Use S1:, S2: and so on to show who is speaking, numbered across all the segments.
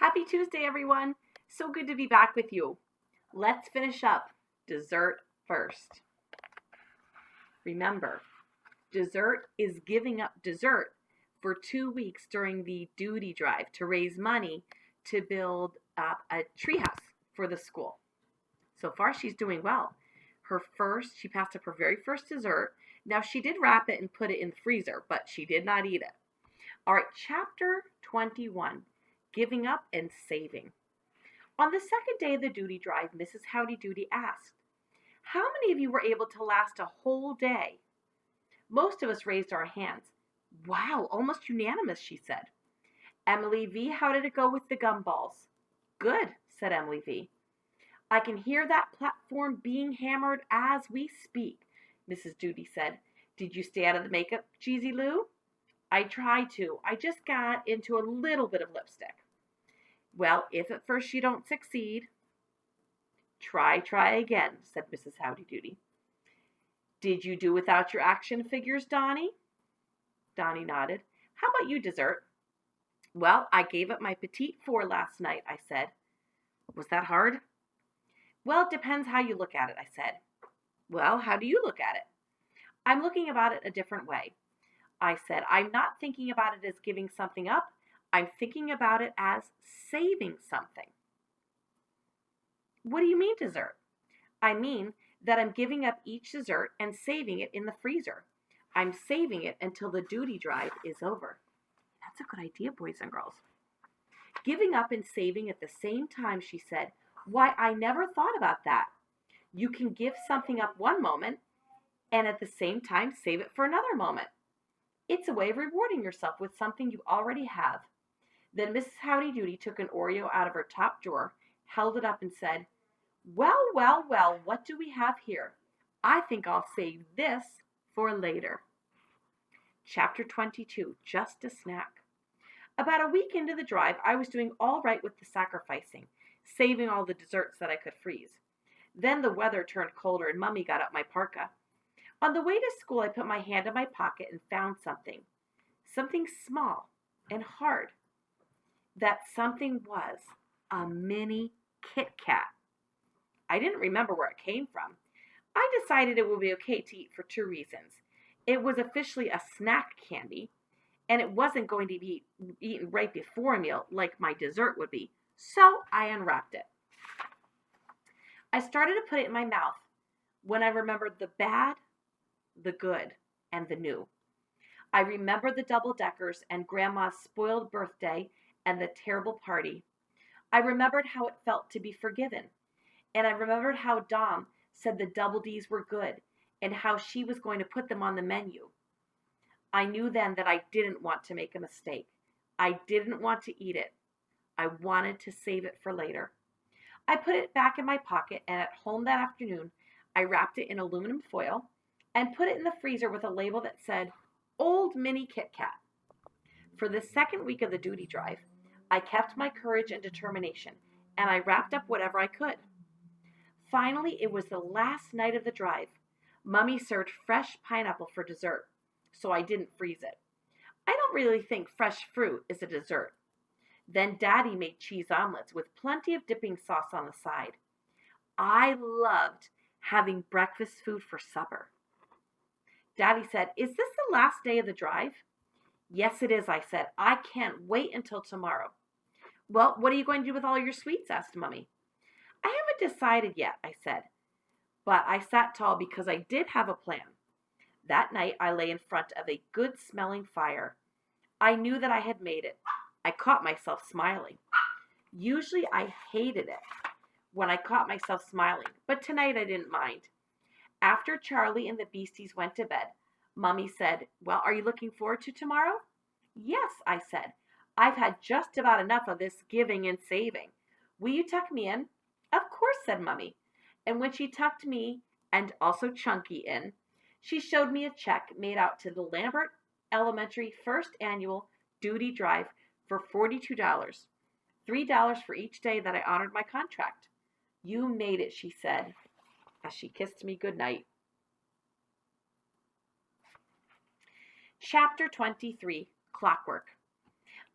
S1: Happy Tuesday, everyone. So good to be back with you. Let's finish up dessert first. Remember, dessert is giving up dessert for 2 weeks during the duty drive to raise money to build up a treehouse for the school. So far, she's doing well. She passed up her very first dessert. Now, she did wrap it and put it in the freezer, but she did not eat it. All right, chapter 21, giving up and saving. On the second day of the duty drive, Mrs. Howdy Doody asked, "How many of you were able to last a whole day?" Most of us raised our hands. "Wow, almost unanimous," she said. "Emily V., how did it go with the gumballs?" "Good," said Emily V. "I can hear that platform being hammered as we speak," Mrs. Doody said. "Did you stay out of the makeup, Cheesy Lou?" "I tried to. I just got into a little bit of lipstick." "Well, if at first you don't succeed, try again," said Mrs. Howdy Doody. "Did you do without your action figures, Donnie?" Donnie nodded. "How about you, dessert?" "Well, I gave up my petite four last night," I said. "Was that hard?" "Well, it depends how you look at it," I said. "Well, how do you look at it?" "I'm looking about it a different way," I said. "I'm not thinking about it as giving something up. I'm thinking about it as saving something." "What do you mean, dessert?" "I mean that I'm giving up each dessert and saving it in the freezer. I'm saving it until the duty drive is over." That's a good idea, boys and girls. "Giving up and saving at the same time," she said. "Why, I never thought about that. You can give something up one moment and at the same time save it for another moment. It's a way of rewarding yourself with something you already have." Then Mrs. Howdy Doody took an Oreo out of her top drawer, held it up, and said, "Well, what do we have here? I think I'll save this for later." Chapter 22, Just a Snack. About a week into the drive, I was doing all right with the sacrificing, saving all the desserts that I could freeze. Then the weather turned colder and Mummy got up my parka. On the way to school, I put my hand in my pocket and found something small and hard. That something was a mini Kit Kat. I didn't remember where it came from. I decided it would be okay to eat for two reasons. It was officially a snack candy, and it wasn't going to be eaten right before a meal like my dessert would be, so I unwrapped it. I started to put it in my mouth when I remembered the bad, the good, and the new. I remembered the double-deckers and Grandma's spoiled birthday and the terrible party. I remembered how it felt to be forgiven, and I remembered how Dom said the double D's were good and how she was going to put them on the menu. I knew then that I didn't want to make a mistake. I didn't want to eat it. I wanted to save it for later. I put it back in my pocket, and at home that afternoon, I wrapped it in aluminum foil and put it in the freezer with a label that said, "Old Mini Kit Kat." For the second week of the duty drive, I kept my courage and determination, and I wrapped up whatever I could. Finally, it was the last night of the drive. Mummy served fresh pineapple for dessert, so I didn't freeze it. I don't really think fresh fruit is a dessert. Then Daddy made cheese omelets with plenty of dipping sauce on the side. I loved having breakfast food for supper. Daddy said, "Is this the last day of the drive?" "Yes, it is," I said. "I can't wait until tomorrow." "Well, what are you going to do with all your sweets?" asked Mummy. "I haven't decided yet," I said. But I sat tall because I did have a plan. That night, I lay in front of a good-smelling fire. I knew that I had made it. I caught myself smiling. Usually, I hated it when I caught myself smiling, but tonight I didn't mind. After Charlie and the Beasties went to bed, Mummy said, "Well, are you looking forward to tomorrow?" "Yes," I said. "I've had just about enough of this giving and saving. Will you tuck me in?" "Of course," said Mummy. And when she tucked me and also Chunky in, she showed me a check made out to the Lambert Elementary First Annual Duty Drive for $42, $3 for each day that I honored my contract. "You made it," she said, as she kissed me goodnight. Chapter 23, Clockwork.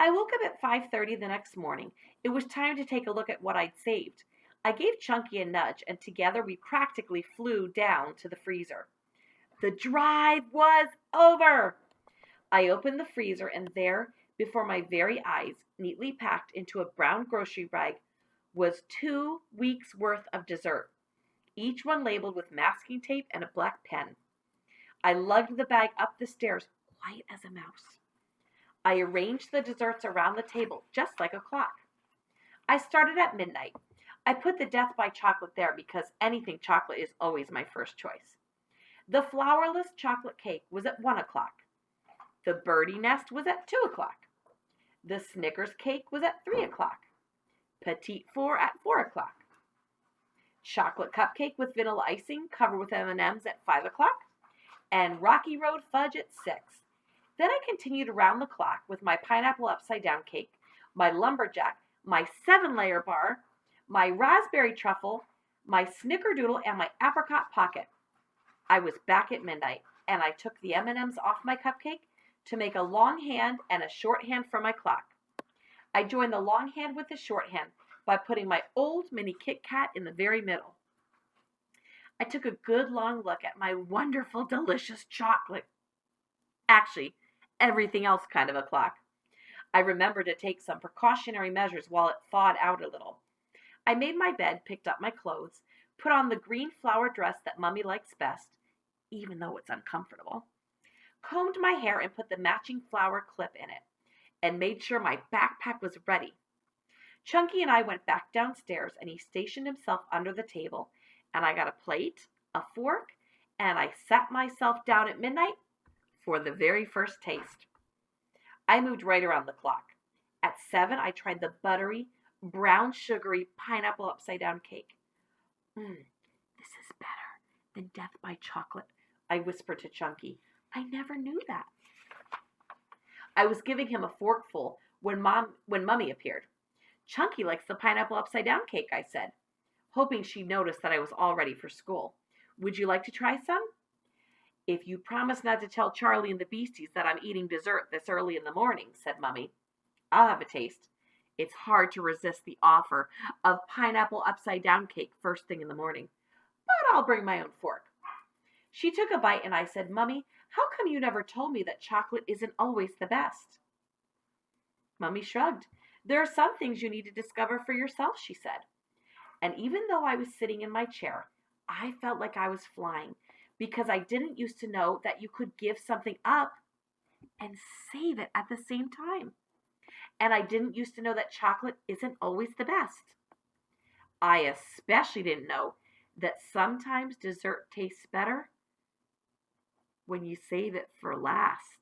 S1: I woke up at 5:30 the next morning. It was time to take a look at what I'd saved. I gave Chunky a nudge, and together we practically flew down to the freezer. The drive was over! I opened the freezer, and there, before my very eyes, neatly packed into a brown grocery bag, was 2 weeks' worth of dessert, each one labeled with masking tape and a black pen. I lugged the bag up the stairs, quiet as a mouse. I arranged the desserts around the table, just like a clock. I started at midnight. I put the Death by Chocolate there because anything chocolate is always my first choice. The flourless chocolate cake was at 1 o'clock. The birdie nest was at 2 o'clock. The Snickers cake was at 3 o'clock. Petite Four at 4 o'clock. Chocolate cupcake with vanilla icing covered with M&Ms at 5 o'clock. And Rocky Road fudge at 6. Then I continued around the clock with my pineapple upside down cake, my lumberjack, my 7-layer bar, my raspberry truffle, my snickerdoodle, and my apricot pocket. I was back at midnight, and I took the M&Ms off my cupcake to make a long hand and a shorthand for my clock. I joined the long hand with the shorthand by putting my old mini Kit Kat in the very middle. I took a good long look at my wonderful, delicious chocolate. Actually, everything else kind of a clock. I remembered to take some precautionary measures while it thawed out a little. I made my bed, picked up my clothes, put on the green flower dress that Mummy likes best, even though it's uncomfortable, combed my hair and put the matching flower clip in it, and made sure my backpack was ready. Chunky and I went back downstairs, and he stationed himself under the table, and I got a plate, a fork, and I sat myself down at midnight for the very first taste. I moved right around the clock. At 7, I tried the buttery, brown sugary pineapple upside down cake. This is better than Death by Chocolate, I whispered to Chunky. I never knew that. I was giving him a forkful when Mummy appeared. Chunky likes the pineapple upside down cake, I said, hoping she noticed that I was all ready for school. Would you like to try some? If you promise not to tell Charlie and the Beasties that I'm eating dessert this early in the morning, said Mummy. I'll have a taste. It's hard to resist the offer of pineapple upside down cake first thing in the morning, but I'll bring my own fork. She took a bite and I said, Mummy, how come you never told me that chocolate isn't always the best? Mummy shrugged. There are some things you need to discover for yourself, she said. And even though I was sitting in my chair, I felt like I was flying because I didn't used to know that you could give something up and save it at the same time. And I didn't used to know that chocolate isn't always the best. I especially didn't know that sometimes dessert tastes better when you save it for last.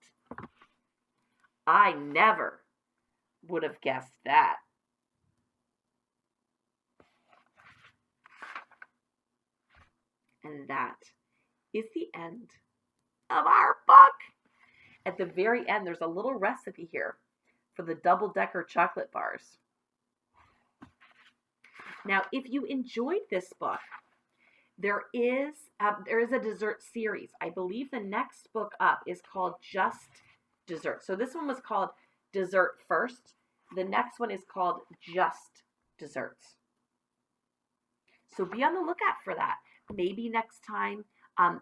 S1: I never would have guessed that. And that is the end of our book. At the very end, there's a little recipe here for the double-decker chocolate bars. Now, if you enjoyed this book, there is a dessert series. I believe the next book up is called Just Dessert. So this one was called Dessert First. The next one is called Just Desserts. So be on the lookout for that. Maybe next time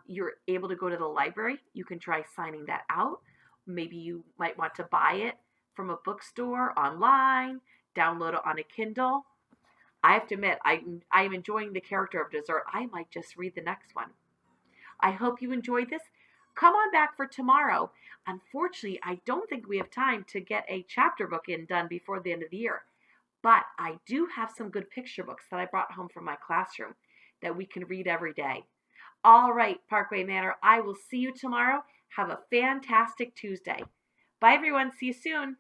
S1: you're able to go to the library, you can try signing that out. Maybe you might want to buy it from a bookstore, online, download it on a Kindle. I have to admit, I'm enjoying the character of Dessert. I might just read the next one. I hope you enjoyed this. Come on back for tomorrow. Unfortunately, I don't think we have time to get a chapter book done before the end of the year. But I do have some good picture books that I brought home from my classroom that we can read every day. All right, Parkway Manor, I will see you tomorrow. Have a fantastic Tuesday. Bye, everyone. See you soon.